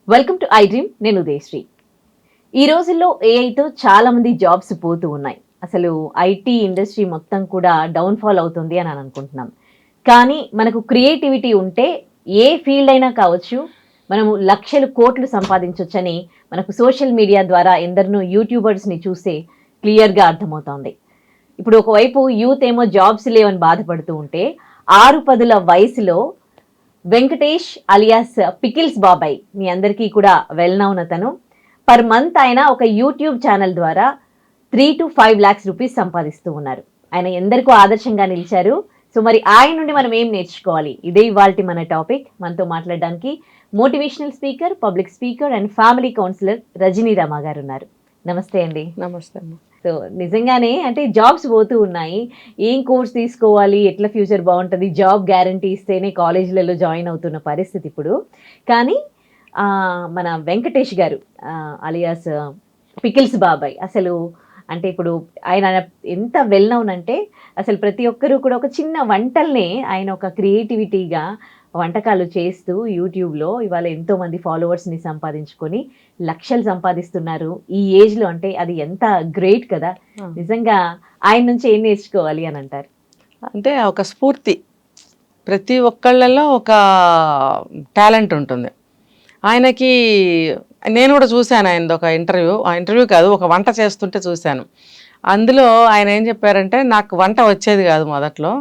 Welcome to I dream. నేను ఉదయశ్రీ. ఈ రోజుల్లో ఏఐతో చాలా మంది జాబ్స్ పోతూ ఉన్నాయి. అసలు ఐటీ ఇండస్ట్రీ మొత్తం కూడా డౌన్ఫాల్ అవుతుంది అని అనుకుంటున్నాం. కానీ మనకు క్రియేటివిటీ ఉంటే ఏ ఫీల్డ్ అయినా కావచ్చు, మనము లక్షలు కోట్లు సంపాదించవచ్చని మనకు సోషల్ మీడియా ద్వారా ఎందరినో యూట్యూబర్స్ని చూస్తే క్లియర్గా అర్థమవుతోంది. ఇప్పుడు ఒకవైపు యూత్ ఏమో జాబ్స్ లేవని బాధపడుతూ ఉంటే 6-10 వయసులో వెంకటేష్ అలియాస్ పికిల్స్ బాబాయ్, మీ అందరికీ కూడా వెల్ నౌన్ అతను, పర్ మంత్ ఆయన ఒక యూట్యూబ్ ఛానల్ ద్వారా 3 to 5 lakhs రూపీస్ సంపాదిస్తూ ఉన్నారు. ఆయన ఎందరికో ఆదర్శంగా నిలిచారు. సో మరి ఆయన నుండి మనం ఏం నేర్చుకోవాలి, ఇదే ఇవాల్టి మన టాపిక్. మనతో మాట్లాడడానికి motivational speaker, public speaker and family counsellor Rajani Rama garu ఉన్నారు. నమస్తే అండి. నమస్తే అమ్మ. సో నిజంగానే అంటే జాబ్స్ పోతూ ఉన్నాయి. ఏం కోర్స్ తీసుకోవాలి, ఎట్లా ఫ్యూచర్ బాగుంటుంది, జాబ్ గ్యారంటీ ఇస్తేనే కాలేజీలలో జాయిన్ అవుతున్న పరిస్థితి ఇప్పుడు. కానీ మన వెంకటేష్ గారు అలియాస్ పికిల్స్ బాబాయ్, అసలు అంటే ఇప్పుడు ఆయన ఎంత వెల్ నౌన్ అంటే అసలు ప్రతి ఒక్కరూ కూడా ఒక చిన్న వంటల్నే ఆయన ఒక క్రియేటివిటీగా వంటకాలు చేస్తూ యూట్యూబ్లో ఇవాళ ఎంతోమంది ఫాలోవర్స్ని సంపాదించుకొని లక్షలు సంపాదిస్తున్నారు ఈ ఏజ్లో. అంటే అది ఎంత గ్రేట్ కదా. నిజంగా ఆయన నుంచి ఏం నేర్చుకోవాలి అని అంటారు? అంటే ఒక స్ఫూర్తి, ప్రతి ఒక్కళ్ళలో ఒక టాలెంట్ ఉంటుంది. ఆయనకి నేను కూడా చూశాను ఆయనది ఒక ఇంటర్వ్యూ కాదు, ఒక వంట చేస్తుంటే చూశాను. అందులో ఆయన ఏం చెప్పారంటే, నాకు వంట వచ్చేది కాదు మొదట్లో,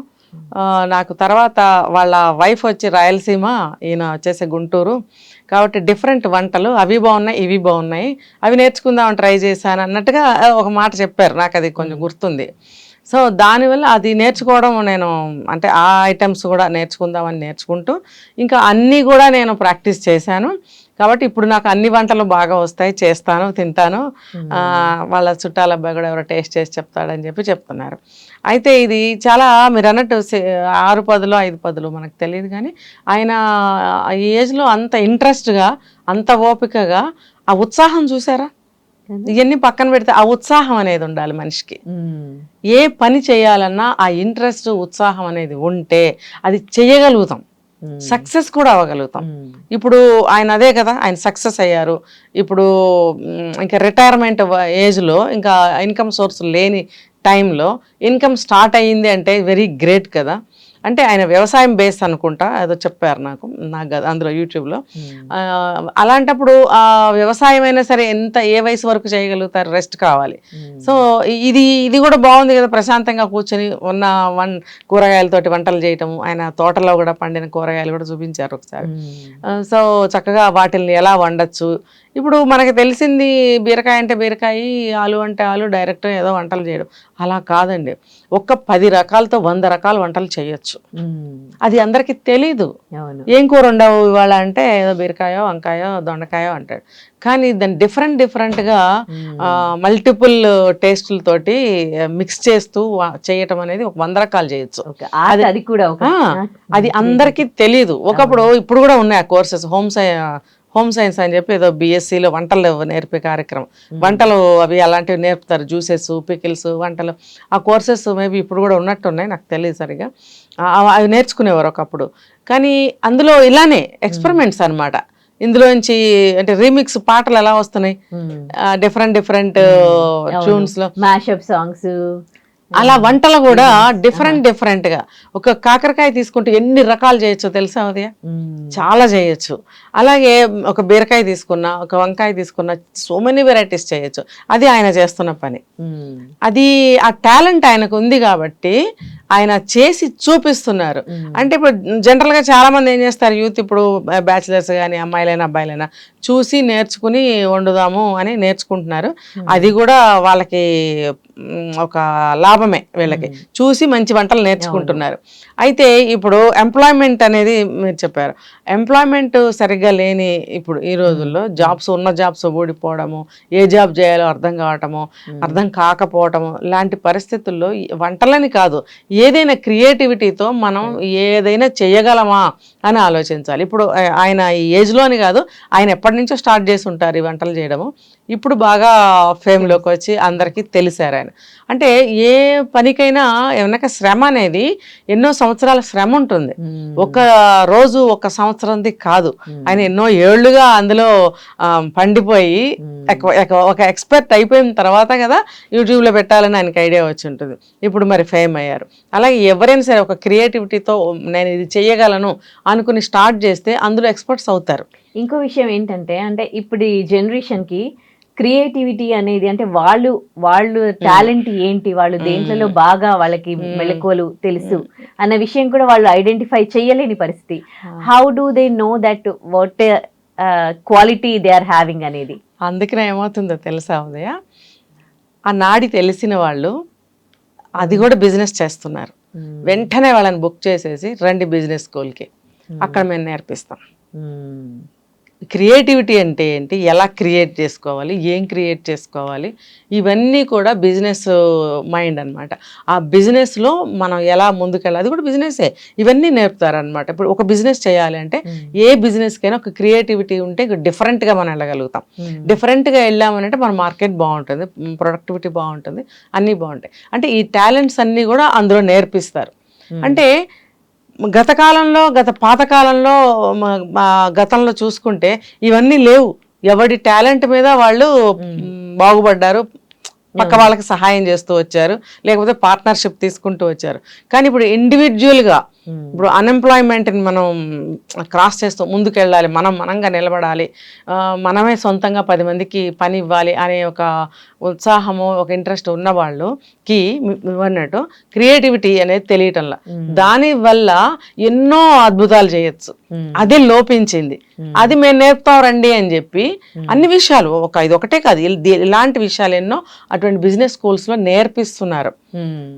నాకు తర్వాత వాళ్ళ వైఫ్ వచ్చి రాయలసీమ, ఈయన వచ్చేసి గుంటూరు, కాబట్టి డిఫరెంట్ వంటలు అవి బాగున్నాయి ఇవి బాగున్నాయి, అవి నేర్చుకుందామని ట్రై చేశాను అన్నట్టుగా ఒక మాట చెప్పారు. నాకు అది కొంచెం గుర్తుంది. సో దానివల్ల అది నేర్చుకోవడం, నేను అంటే ఆ ఐటమ్స్ కూడా నేర్చుకుంటూ ఇంకా అన్నీ కూడా నేను ప్రాక్టీస్ చేశాను. కాబట్టి ఇప్పుడు నాకు అన్ని వంటలు బాగా వస్తాయి, చేస్తాను, తింటాను. వాళ్ళ చుట్టాల అబ్బాయి కూడా ఎవరో టేస్ట్ చేసి చెప్తాడని చెప్తున్నారు. అయితే ఇది చాలా మీరు అన్నట్టు 6-10 5-10 మనకు తెలియదు, కానీ ఆయన ఈ ఏజ్లో అంత ఇంట్రెస్ట్గా, అంత ఓపికగా, ఆ ఉత్సాహం చూసారా. ఇవన్నీ పక్కన పెడితే ఆ ఉత్సాహం అనేది ఉండాలి మనిషికి. ఏ పని చేయాలన్నా ఆ ఇంట్రెస్ట్, ఉత్సాహం అనేది ఉంటే అది చేయగలుగుతాం, సక్సెస్ కూడా అవ్వగలుగుతాం. ఇప్పుడు ఆయన అదే కదా, ఆయన సక్సెస్ అయ్యారు. ఇప్పుడు ఇంకా రిటైర్మెంట్ ఏజ్లో ఇంకా ఇన్కమ్ సోర్స్ లేని టైంలో ఇన్కమ్ స్టార్ట్ అయ్యింది అంటే వెరీ గ్రేట్ కదా. అంటే ఆయన వ్యవసాయం బేస్ అనుకుంటా ఏదో చెప్పారు నాకు అందులో యూట్యూబ్లో. అలాంటప్పుడు ఆ వ్యవసాయం అయినా సరే ఏ వయసు వరకు చేయగలుగుతారు, రెస్ట్ కావాలి. సో ఇది కూడా బాగుంది కదా, ప్రశాంతంగా కూర్చొని ఉన్న కూరగాయలతోటి వంటలు చేయటము. ఆయన తోటలో కూడా పండిన కూరగాయలు కూడా చూపించారు ఒకసారి. సో చక్కగా వాటిని ఎలా వండొచ్చు. ఇప్పుడు మనకి తెలిసింది బీరకాయ అంటే బీరకాయ, ఆలు అంటే ఆలు, డైరెక్ట్ ఏదో వంటలు చేయడం. అలా కాదండి, ఒక్క 10 రకాలతో 100 రకాల వంటలు చేయొచ్చు. అది అందరికీ తెలీదు. ఏం కూర ఉండవు ఇవాళ అంటే ఏదో బీరకాయో, వంకాయో, దొండకాయో అంటాడు. కానీ దాన్ని డిఫరెంట్గా మల్టిపుల్ టేస్టులతోటి మిక్స్ చేస్తూ చేయటం అనేది ఒక 100 రకాలు చేయొచ్చు. అది అందరికీ తెలీదు. ఒకప్పుడు, ఇప్పుడు కూడా ఉన్నాయి ఆ కోర్సెస్, హోమ్ సైన్స్ అని చెప్పి ఏదో BScలో వంటలు నేర్పే కార్యక్రమం. వంటలు అవి అలాంటివి నేర్పుతారు, జ్యూసెస్, పికిల్స్, వంటలు. ఆ కోర్సెస్ మేబీ ఇప్పుడు కూడా ఉన్నట్టున్నాయి, నాకు తెలియదు సరిగా. అవి నేర్చుకునేవారు ఒకప్పుడు. కానీ అందులో ఇలానే ఎక్స్పెరిమెంట్స్ అనమాట. ఇందులోంచి అంటే రీమిక్స్ పాటలు ఎలా వస్తున్నాయి, డిఫరెంట్ ట్యూన్స్ లో మ్యాషప్ సాంగ్స్, అలా వంటలు కూడా డిఫరెంట్గా. ఒక కాకరకాయ తీసుకుంటే ఎన్ని రకాలు చేయొచ్చో తెలుసా ఉదయ, చాలా చేయొచ్చు. అలాగే ఒక బీరకాయ తీసుకున్నా, ఒక వంకాయ తీసుకున్నా, సో మెనీ వెరైటీస్ చేయొచ్చు. అది ఆయన చేస్తున్న పని. అది ఆ టాలెంట్ ఆయనకు ఉంది కాబట్టి ఆయన చేసి చూపిస్తున్నారు. అంటే ఇప్పుడు జనరల్గా చాలా మంది ఏం చేస్తారు, యూత్ ఇప్పుడు బ్యాచిలర్స్ కానీ అమ్మాయిలైనా అబ్బాయిలైనా చూసి నేర్చుకుని వండుదాము అని నేర్చుకుంటున్నారు. అది కూడా వాళ్ళకి ఒక లాభమే, వీళ్ళకి చూసి మంచి వంటలు నేర్చుకుంటున్నారు. అయితే ఇప్పుడు ఎంప్లాయ్మెంట్ అనేది మీరు చెప్పారు, ఎంప్లాయ్మెంట్ సరిగ్గా లేని ఇప్పుడు ఈ రోజుల్లో ఉన్న జాబ్స్ ఊడిపోవడము, ఏ జాబ్ చేయాలో అర్థం కావటము, అర్థం కాకపోవటము, లాంటి పరిస్థితుల్లో వంటలని కాదు, ఏదైనా క్రియేటివిటీతో మనం ఏదైనా చేయగలమా అని ఆలోచించాలి. ఇప్పుడు ఆయన ఈ ఏజ్లోని కాదు, ఆయన ఎప్పటి నుంచో స్టార్ట్ చేసి ఉంటారు ఈ వంటలు చేయడము. ఇప్పుడు బాగా ఫేమ్లోకి వచ్చి అందరికీ తెలిసారు ఆయన. ఆయన. అంటే ఏ పనికైనా వెనక శ్రమ అనేది ఎన్నో సంవత్సరాల శ్రమ ఉంటుంది. ఒక రోజు ఒక సంవత్సరంది కాదు. ఆయన ఎన్నో ఏళ్లుగా అందులో పండిపోయి ఒక ఎక్స్పర్ట్ అయిపోయిన తర్వాత కదా యూట్యూబ్లో పెట్టాలని ఆయనకి ఐడియా వచ్చి ఉంటుంది. ఇప్పుడు మరి ఫేమ్ అయ్యారు. అలాగే ఎవరైనా సరే ఒక క్రియేటివిటీతో నేను ఇది చేయగలను అనుకుని స్టార్ట్ చేస్తే అందులో ఎక్స్పర్ట్స్ అవుతారు. ఇంకో విషయం ఏంటంటే, అంటే ఇప్పుడు ఈ జనరేషన్కి క్రియేటివిటీ అనేది అంటే వాళ్ళు టాలెంట్ ఏంటి, వాళ్ళు దేంట్లో బాగా వాళ్ళకి మెళకువలు తెలుసు అన్న విషయం కూడా వాళ్ళు ఐడెంటిఫై చేయలేని పరిస్థితి. How do they know that what quality they are having అనేది? అందుకనే ఏమవుతుందో తెలుసా ఉదయ, ఆ నాడి తెలిసిన వాళ్ళు అది కూడా బిజినెస్ చేస్తున్నారు. వెంటనే వాళ్ళని బుక్ చేసేసి రండి బిజినెస్ స్కూల్కి, అక్కడ మేము నేర్పిస్తాం. క్రియేటివిటీ అంటే ఏంటి, ఎలా క్రియేట్ చేసుకోవాలి, ఏం క్రియేట్ చేసుకోవాలి, ఇవన్నీ కూడా బిజినెస్ మైండ్ అనమాట. ఆ బిజినెస్లో మనం ఎలా ముందుకెళ్ళాలి, అది కూడా బిజినెసే. ఇవన్నీ నేర్పుతారనమాట. ఇప్పుడు ఒక బిజినెస్ చేయాలి అంటే ఏ బిజినెస్కైనా ఒక క్రియేటివిటీ ఉంటే డిఫరెంట్గా మనం వెళ్ళగలుగుతాం. డిఫరెంట్గా వెళ్ళామనంటే మన మార్కెట్ బాగుంటుంది, ప్రొడక్టివిటీ బాగుంటుంది, అన్నీ బాగుంటాయి. అంటే ఈ టాలెంట్స్ అన్నీ కూడా అందులో నేర్పిస్తారు. అంటే పాతకాలంలో గతంలో చూసుకుంటే ఇవన్నీ లేవు. ఎవరి టాలెంట్ మీద వాళ్ళు బాగుపడ్డారు, పక్క వాళ్ళకి సహాయం చేస్తూ వచ్చారు, లేకపోతే పార్ట్నర్షిప్ తీసుకుంటూ వచ్చారు. కానీ ఇప్పుడు ఇండివిజువల్గా ఇప్పుడు అన్ఎంప్లాయ్మెంట్ని మనం క్రాస్ చేస్తూ ముందుకెళ్ళాలి, మనంగా నిలబడాలి, మనమే సొంతంగా 10 మందికి పని ఇవ్వాలి అనే ఒక ఉత్సాహము, ఒక ఇంట్రెస్ట్ ఉన్న వాళ్ళకి అన్నట్టు క్రియేటివిటీ అనేది తెలియటంలా. దానివల్ల ఎన్నో అద్భుతాలు చేయొచ్చు. అది లోపించింది. అది మేము నేర్పుతాం రండి అని చెప్పి అన్ని విషయాలు ఇది ఒకటే కాదు, ఇలాంటి విషయాలు ఎన్నో అటువంటి బిజినెస్ స్కూల్స్లో నేర్పిస్తున్నారు.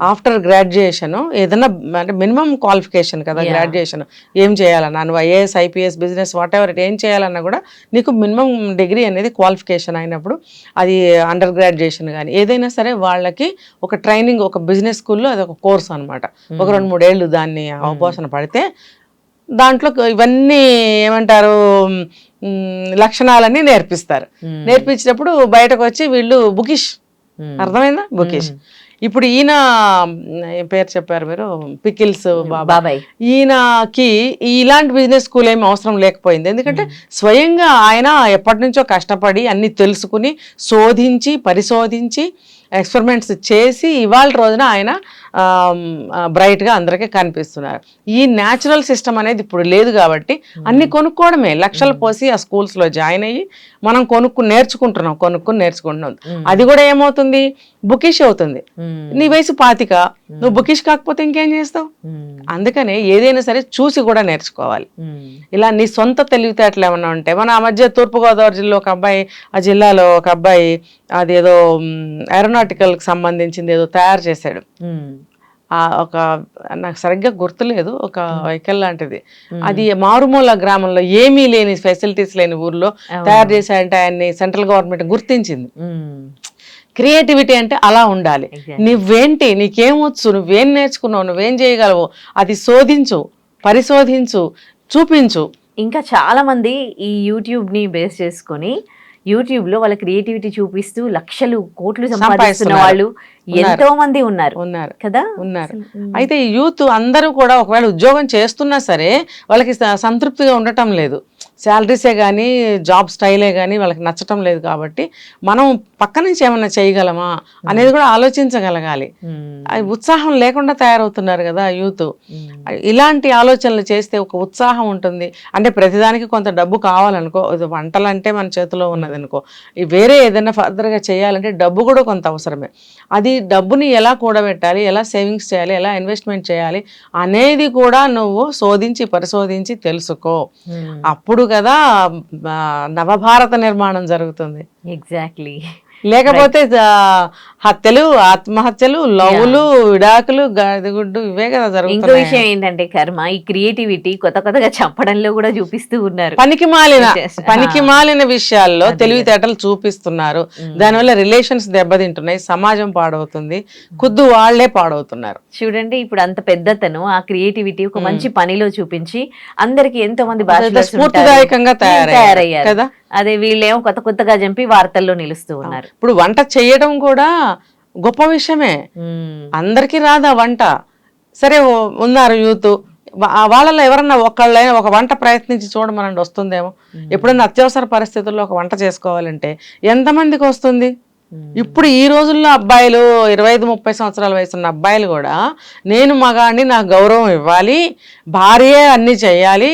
ఆఫ్టర్ గ్రాడ్యుయేషన్ ఏదైనా అంటే మినిమం క్వాలిఫికేషన్ కదా గ్రాడ్యుయేషన్, ఏం చేయాలన్నా నువ్వు IAS IPS business what ever ఏం చేయాలన్నా కూడా నీకు మినిమం డిగ్రీ అనేది క్వాలిఫికేషన్ అయినప్పుడు అది అండర్ గ్రాడ్యుయేషన్ కానీ ఏదైనా సరే వాళ్ళకి ఒక ట్రైనింగ్, ఒక బిజినెస్ స్కూల్లో అది ఒక కోర్స్ అనమాట. ఒక 2-3 ఏళ్ళు దాన్ని అవపోసన పడితే దాంట్లో ఇవన్నీ ఏమంటారు లక్షణాలన్నీ నేర్పిస్తారు. నేర్పించినప్పుడు బయటకు వచ్చి వీళ్ళు బుకిష్, అర్థమైందా, బుకిష్. ఇప్పుడు ఈయన పేరు చెప్పారు మీరు, పికిల్స్ బాబాయ్, ఈయనకి ఇలాంటి బిజినెస్ స్కూల్ ఏమి అవసరం లేకపోయింది. ఎందుకంటే స్వయంగా ఆయన ఎప్పటి నుంచో కష్టపడి అన్ని తెలుసుకుని శోధించి పరిశోధించి ఎక్స్పెరిమెంట్స్ చేసి ఇవాళ రోజున ఆయన బ్రైట్గా అందరికీ కనిపిస్తున్నారు. ఈ న్యాచురల్ సిస్టమ్ అనేది ఇప్పుడు లేదు కాబట్టి అన్ని కొనుక్కోవడమే, లక్షలు పోసి ఆ స్కూల్స్లో జాయిన్ అయ్యి మనం కొనుక్కుని నేర్చుకుంటున్నాం. అది కూడా ఏమవుతుంది, బుకిష్ అవుతుంది. నీ వయసు 25, నువ్వు బుకిష్ కాకపోతే ఇంకేం చేస్తావు? అందుకనే ఏదైనా సరే చూసి కూడా నేర్చుకోవాలి. ఇలా నీ సొంత తెలివితేటలు ఏమన్నా ఉంటే, మన ఆ మధ్య తూర్పుగోదావరి జిల్లా ఒక అబ్బాయి, ఆ జిల్లాలో ఒక అబ్బాయి అదేదో ఏరోనాటికల్కి సంబంధించింది ఏదో తయారు చేశాడు. ఒక నాకు సరిగ్గా గుర్తులేదు, ఒక వెహికల్ లాంటిది. అది మారుమూల గ్రామంలో ఏమీ లేని ఫెసిలిటీస్ లేని ఊర్లో తయారు చేశాడంటే ఆయన్ని సెంట్రల్ గవర్నమెంట్ గుర్తించింది. క్రియేటివిటీ అంటే అలా ఉండాలి. నువ్వేంటి, నీకేమొచ్చు, నువ్వేం నేర్చుకున్నావు, నువ్వేం చేయగలవు, అది శోధించు, పరిశోధించు, చూపించు. ఇంకా చాలా మంది ఈ యూట్యూబ్ని బేస్ చేసుకొని యూట్యూబ్లో వాళ్ళ క్రియేటివిటీ చూపిస్తూ లక్షలు కోట్లు సంపాదిస్తున్న వాళ్ళు ఎంతో మంది ఉన్నారు కదా. అయితే యూత్ అందరూ కూడా ఒకవేళ ఉద్యోగం చేస్తున్నా సరే వాళ్ళకి సంతృప్తిగా ఉండటం లేదు. శాలరీసే కానీ జాబ్ స్టైలే కానీ వాళ్ళకి నచ్చటం లేదు. కాబట్టి మనం పక్క నుంచి ఏమన్నా చేయగలమా అనేది కూడా ఆలోచించగలగాలి. ఉత్సాహం లేకుండా తయారవుతున్నారు కదా యూత్. ఇలాంటి ఆలోచనలు చేస్తే ఒక ఉత్సాహం ఉంటుంది. అంటే ప్రతిదానికి కొంత డబ్బు కావాలనుకో, వంటలు అంటే మన చేతిలో ఉన్నది అనుకో, వేరే ఏదైనా ఫర్దర్గా చేయాలంటే డబ్బు కూడా కొంత అవసరమే. అది డబ్బుని ఎలా కూడబెట్టాలి, ఎలా సేవింగ్స్ చేయాలి, ఎలా ఇన్వెస్ట్మెంట్ చేయాలి అనేది కూడా నువ్వు శోధించి పరిశోధించి తెలుసుకో. అప్పుడు కదా నవభారత నిర్మాణం జరుగుతుంది. ఎగ్జాక్ట్లీ. లేకపోతే హత్యలు, ఆత్మహత్యలు, లవ్లు, విడాకులు, గదిగుడ్డు ఇవే కదా జరుగుతుంది. ఇంకో విషయం ఏంటంటే కర్మ, ఈ క్రియేటివిటీ కొత్తగా చెప్పడంలో కూడా చూపిస్తూ ఉన్నారు. పనికి మాలిన విషయాల్లో తెలివితేటలు చూపిస్తున్నారు. దానివల్ల రిలేషన్స్ దెబ్బతింటున్నాయి, సమాజం పాడవుతుంది, ఖుద్దు వాళ్లే పాడవుతున్నారు. చూడండి, ఇప్పుడు అంత పెద్దతను ఆ క్రియేటివిటీ ఒక మంచి పనిలో చూపించి అందరికి ఎంతో మంది స్ఫూర్తిదాయకంగా తయారయ్యారు కదా. అదే వీళ్ళేమో కొత్తగా చంపి వార్తల్లో నిలుస్తూ ఉన్నారు. ఇప్పుడు వంట చేయడం కూడా గొప్ప విషయమే. ఉమ్, అందరికీ రాదు ఆ వంట. సరే ఉన్నారు యూత్, వాళ్ళలో ఎవరన్నా ఒకళ్ళైనా ఒక వంట ప్రయత్నించి చూడమనండి, వస్తుందేమో. ఎప్పుడైనా అత్యవసర పరిస్థితుల్లో ఒక వంట చేసుకోవాలంటే ఎంతమందికి వస్తుంది? ఇప్పుడు ఈ రోజుల్లో అబ్బాయిలు 25-30 సంవత్సరాల వయసున్న అబ్బాయిలు కూడా నేను మగాడిని, నాకు గౌరవం ఇవ్వాలి, భార్యే అన్నీ చెయ్యాలి,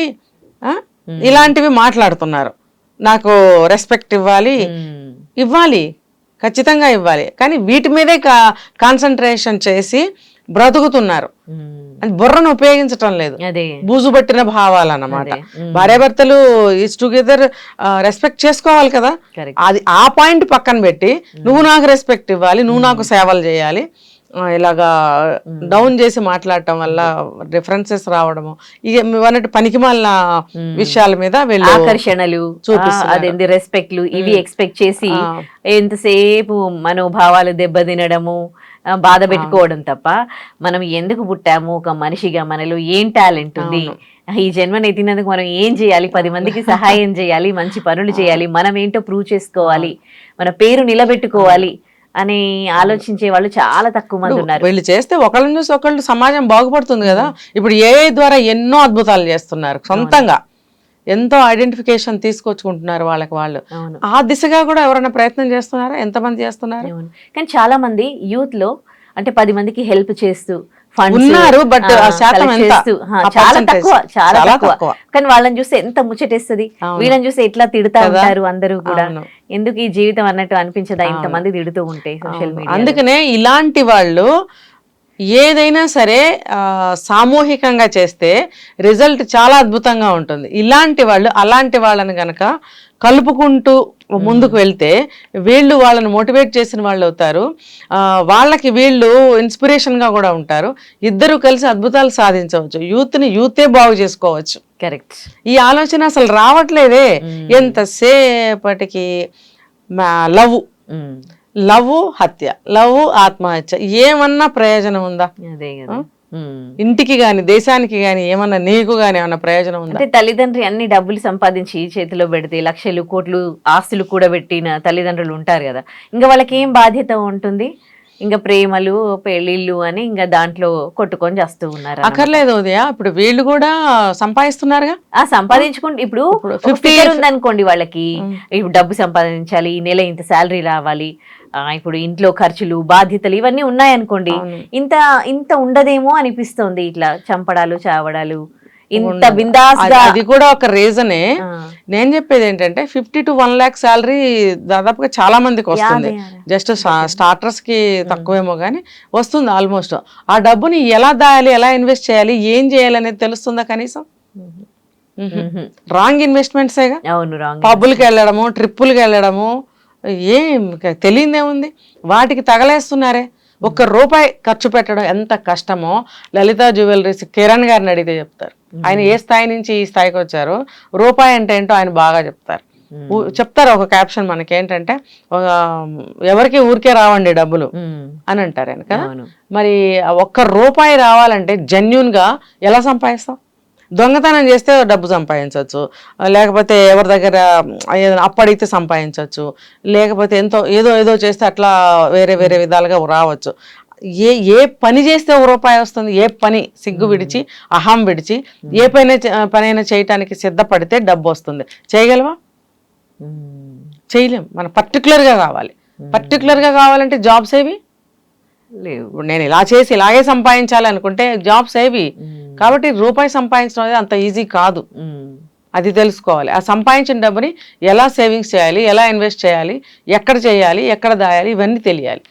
ఇలాంటివి మాట్లాడుతున్నారు. నాకు రెస్పెక్ట్ ఇవ్వాలి, ఇవ్వాలి, ఖచ్చితంగా ఇవ్వాలి. కానీ వీటి మీదే కాన్సన్ట్రేషన్ చేసి బ్రతుకుతున్నారు. అది బుర్రను ఉపయోగించటం లేదు, బూజు పట్టిన భావాలు అన్నమాట. భార్యాభర్తలు ఈజ్ టుగెదర్ రెస్పెక్ట్ చేసుకోవాలి కదా. అది ఆ పాయింట్ పక్కన పెట్టి నువ్వు నాకు రెస్పెక్ట్ ఇవ్వాలి, నువ్వు నాకు సేవలు చేయాలి, ఇలాగా డౌన్ చేసి మాట్లాడటం వల్ల డిఫరెన్సెస్ రావడము, ఇక అన్నట్టు పనికి మాలిన విషయాల మీద వీళ్ళు ఆకర్షణలు అదేంటి రెస్పెక్ట్లు ఇవి ఎక్స్పెక్ట్ చేసి ఎంతసేపు మనోభావాలు దెబ్బతినడము, బాధ పెట్టుకోవడం తప్ప మనం ఎందుకు పుట్టాము, ఒక మనిషిగా మనలో ఏం టాలెంట్ ఉంది, ఈ జన్మను ఎత్తినందుకు మనం ఏం చేయాలి, 10 మందికి సహాయం చేయాలి, మంచి పనులు చేయాలి, మనం ఏంటో ప్రూవ్ చేసుకోవాలి, మన పేరు నిలబెట్టుకోవాలి అని ఆలోచించే వాళ్ళు చాలా తక్కువ మంది ఉన్నారు. వీళ్ళు చేస్తే ఒకళ్ళని చూసి ఒకళ్ళు సమాజం బాగుపడుతుంది కదా. ఇప్పుడు ఏఐ ద్వారా ఎన్నో అద్భుతాలు చేస్తున్నారు, సొంతంగా ఎంతో ఐడెంటిఫికేషన్ తీసుకొచ్చుకుంటున్నారు వాళ్ళకి వాళ్ళు. ఆ దిశగా కూడా ఎవరైనా ప్రయత్నం చేస్తున్నారా? ఎంతమంది చేస్తున్నారు? కానీ చాలా మంది యూత్ లో అంటే 10 మందికి హెల్ప్ చేస్తూ ఉన్నారు, బట్ శాతం ఎంత? చాలా తక్కువ, చాలా తక్కువ. కానీ వాళ్ళని చూస్తే ఎంత ముచ్చటేస్తుంది, వీళ్ళని చూస్తే ఎట్లా తిడుతా ఉంటారు అందరూ కూడా. ఎందుకు ఈ జీవితం అన్నట్టు అనిపించదా ఇంతమంది తిడుతూ ఉంటే సోషల్ మీడియా? అందుకనే ఇలాంటి వాళ్ళు ఏదైనా సరే సామూహికంగా చేస్తే రిజల్ట్ చాలా అద్భుతంగా ఉంటుంది. ఇలాంటి వాళ్ళు అలాంటి వాళ్ళని గనక కలుపుకుంటూ ముందుకు వెళ్తే వీళ్ళు వాళ్ళని మోటివేట్ చేసిన వాళ్ళు అవుతారు, వాళ్ళకి వీళ్ళు ఇన్స్పిరేషన్గా కూడా ఉంటారు. ఇద్దరు కలిసి అద్భుతాలు సాధించవచ్చు, యూత్ని యూతే బాగు చేసుకోవచ్చు. కరెక్ట్. ఈ ఆలోచన అసలు రావట్లేదే. ఎంతసేపటికి లవ్ హత్య, లవ్ ఆత్మహత్య, ఏమన్నా ప్రయోజనం ఉందా? అదే కదా. ఇంటికి గాని దేశానికి గాని ఏమన్నా నీకు గాని ఏమన్నా ప్రయోజనం ఉందా? అంటే తల్లిదండ్రి అన్ని డబ్బులు సంపాదించి చేతిలో పెడితే లక్షలు కోట్లు ఆస్తులు కూడా పెట్టిన తల్లిదండ్రులు ఉంటారు కదా, ఇంకా వాళ్ళకి ఏం బాధ్యత ఉంటుంది? ఇంకా ప్రేమలు పెళ్లిళ్ళు అని ఇంకా దాంట్లో కొట్టుకొని చేస్తూ ఉన్నారు. అక్కర్లేదు ఉదయ, ఇప్పుడు వీళ్ళు కూడా సంపాదిస్తున్నారుగా. సంపాదించుకుంటే ఇప్పుడు 50 ఉందనుకోండి వాళ్ళకి, ఇప్పుడు డబ్బు సంపాదించాలి, ఈ నెల ఇంత శాలరీ రావాలి, ఇప్పుడు ఇంట్లో ఖర్చులు బాధ్యతలు ఇవన్నీ ఉన్నాయనుకోండి, ఇంత ఇంత ఉండదేమో అనిపిస్తుంది. ఇట్లా చంపడాలు చావడాలు ఇంత బిందాస్గా, అది కూడా ఒక రీజనే. నేను చెప్పేది ఏంటంటే 50 to 1 lakh శాలరీ దాదాపుగా చాలా మందికి వస్తుంది. జస్ట్ స్టార్టర్స్ కి తక్కువేమో కానీ వస్తుంది ఆల్మోస్ట్. ఆ డబ్బుని ఎలా దాయాలి, ఎలా ఇన్వెస్ట్ చేయాలి, ఏం చేయాలి అనేది తెలుస్తుందా కనీసం? రాంగ్ ఇన్వెస్ట్మెంట్సేగా. పబ్బులకి వెళ్ళడము, ట్రిప్పులకి వెళ్ళడము, ఏం తెలియదేముంది, వాటికి తగలేస్తున్నారే. ₹1 ఖర్చు పెట్టడం ఎంత కష్టమో లలిత జ్యువెలరీస్ కిరణ్ గారిని అడిగితే చెప్తారు. ఆయన ఏ స్థాయి నుంచి ఈ స్థాయికి వచ్చారో, రూపాయి అంటే ఏంటో ఆయన బాగా చెప్తారు. ఒక క్యాప్షన్ మనకి ఏంటంటే, ఎవరికి ఊరికే రావండి డబ్బులు అని అంటారు ఆయన కదా. మరి ₹1 రావాలంటే జెన్యున్ గా ఎలా సంపాదిస్తాం? దొంగతనం చేస్తే డబ్బు సంపాదించవచ్చు, లేకపోతే ఎవరి దగ్గర అప్పడిగితే సంపాదించవచ్చు, లేకపోతే ఏదో చేస్తే అట్లా వేరే వేరే విధాలుగా రావచ్చు. ఏ పని చేస్తే ₹1 వస్తుంది? ఏ పని సిగ్గు విడిచి అహం విడిచి ఏ పనైనా చేయటానికి సిద్ధపడితే డబ్బు వస్తుంది. చేయగలవా? చేయలేం. మనం పర్టికులర్గా కావాలి. పర్టికులర్గా కావాలంటే జాబ్స్ ఏవి లేవు. నేను ఇలా చేసి ఇలాగే సంపాదించాలి అనుకుంటే జాబ్స్ ఏవి? కాబట్టి ₹1 సంపాదించడం అనేది అంత ఈజీ కాదు, అది తెలుసుకోవాలి. ఆ సంపాదించిన డబ్బుని ఎలా సేవింగ్స్ చేయాలి, ఎలా ఇన్వెస్ట్ చేయాలి, ఎక్కడ చేయాలి, ఎక్కడ దాయాలి, ఇవన్నీ తెలియాలి.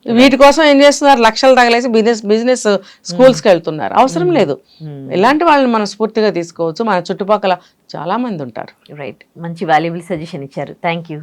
వీటి కోసం ఏం చేస్తున్నారు? లక్షలు తగలేసి బిజినెస్ స్కూల్స్కి వెళ్తున్నారు. అవసరం లేదు. ఇలాంటి వాళ్ళని మనం స్ఫూర్తిగా తీసుకోవచ్చు. మన చుట్టుపక్కల చాలా మంది ఉంటారు. రైట్. మంచి వాల్యుబుల్ సజెషన్ ఇచ్చారు. Thank you.